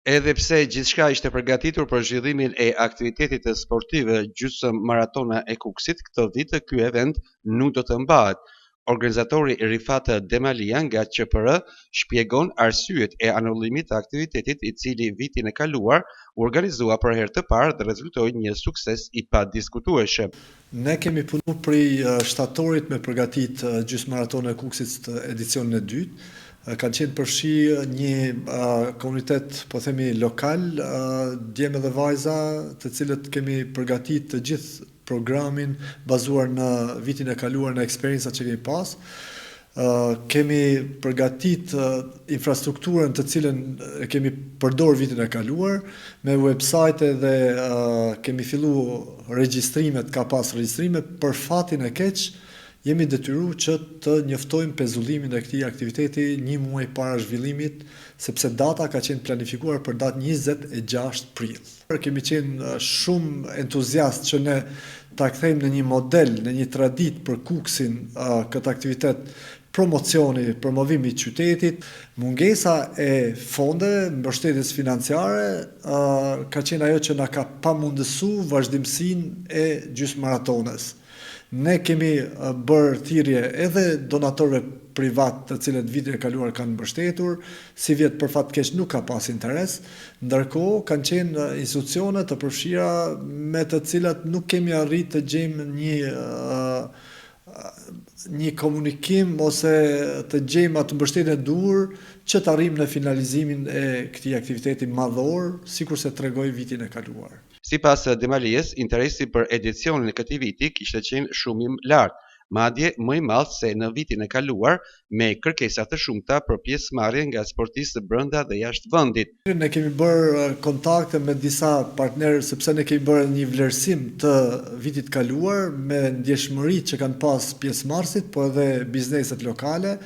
Edhe pse gjithçka ishte përgatitur për zhvillimin e aktivitetit sportiv gjysmë maratona e Kukësit, këtë vit ky event nuk do të mbahet. Organizatori Rifat Demalia nga QPR shpjegon arsyet e anullimit të aktivitetit, i cili vitin e kaluar u organizua për herë të parë dhe rezultoi një sukses i padiskutueshëm. Ne kemi punuar prej shtatorit me përgatit gjysmë maratona e Kukësit edicionin e dytë. Kanë qenë përfshi një komunitet, po themi, lokal, djemë dhe vajza, të cilët kemi përgatit të gjithë programin bazuar në vitin e kaluar, në eksperiencat që kemi pas. Kemi përgatit infrastrukturën të cilën kemi përdor vitin e kaluar, me website dhe kemi fillu regjistrimet, ka pas regjistrime, për fatin e keq, jemi detyru që të njoftojmë pezullimin e këtij aktiviteti një muaj para zhvillimit, sepse data ka qenë planifikuar për datë 26 prill. Kemi qenë shumë entuziast që ne ta kthejmë në një model, në një traditë për Kukësin këtë aktivitet promocioni, promovimi i qytetit. Mungesa e fondeve, mbështetjes financiare, ka qenë ajo që na ka pamundësuar vazhdimsinë e gjysmë maratonës. Ne kemi bërë thirrje edhe donatorëve privat, të cilët vitin e kaluar kanë mbështetur, si vjet për fat keq nuk ka pas interes, ndërkohë kanë qenë institucione të përfshira me të cilat nuk kemi arritë të gjejmë një komunikim ose të gjejmë atë mbështetje dur që të arrijmë në finalizimin e këtij aktiviteti madhor, sikur se tregoi vitin e kaluar. Sipas Demalies, interesi për edicionin e këtij viti kishte qenë shumë i lartë, madje më i madh se në vitin e kaluar, me kërkesa të shumta për pjesëmarrje nga sportistë brenda dhe jashtë vendit. Ne kemi bërë kontakte me disa partnerë, sepse ne kemi bërë një vlerësim të vitit kaluar me ndjeshmëritë që kanë pas pjesëmarrësit, por edhe bizneset lokale.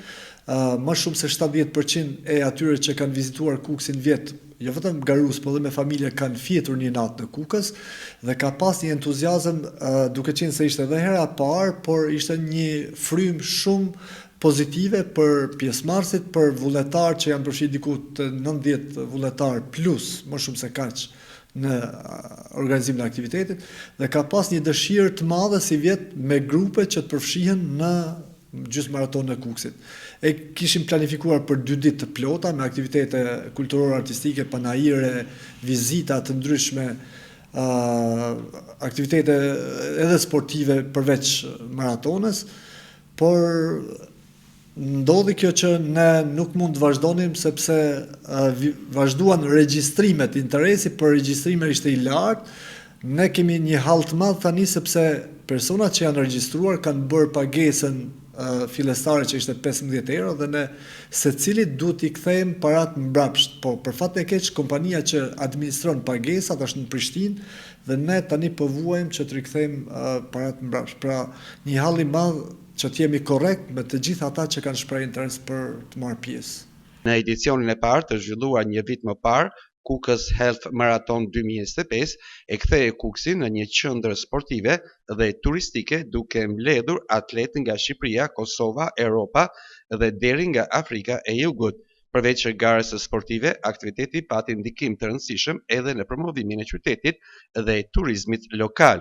Më shumë se 70% e atyre që kanë vizituar Kukësin vjet, jo vetëm garus, por edhe me familje, kanë fjetur një natë në Kukës dhe ka pas një entuziazëm, duke qenë se ishte edhe hera e parë, por ishte një frym shumë pozitive për pjesëmarrësit, për vullnetar që janë përfshirë diku të 90 vullnetar plus, më shumë se kaq në organizimin e aktivitetit, dhe ka pas një dëshirë të madhe si vjet me grupe që të përfshihen në gjysmë maratonën e Kukësit. E kishim planifikuar për 2 ditë të plota me aktivitete kulturore, artistike, panajire, vizita të ndryshme, aktivitete edhe sportive përveç maratonës, por ndodhi kjo që ne nuk mund të vazhdonim sepse vazhduan regjistrimet, interesi për regjistrime ishte i lartë. Ne kemi një hall të madh tani sepse personat që janë regjistruar kanë bërë pagesën fillestare që ishte 15 euro dhe ne secilit duhet i kthejmë paratë mbrapsht. Po për fat e keq, kompania që administron pagesat është në Prishtinë dhe ne tani po vuajmë që të rikthejmë paratë mbrapsht. Pra, një hall i madh që të jemi korrekt me të gjithë ata që kanë shprehur interes për të marrë pjesë. Në edicionin e parë të zhvilluar një vit më parë, Kukës Health Marathon 2025 e kthei Kukësin në një qendër sportive dhe turistike, duke mbledhur atletë nga Shqipëria, Kosova, Europa dhe deri nga Afrika e Jugut. Përveç garës sportive, aktiviteti pati ndikim të rëndësishëm edhe në promovimin e qytetit dhe turizmit lokal.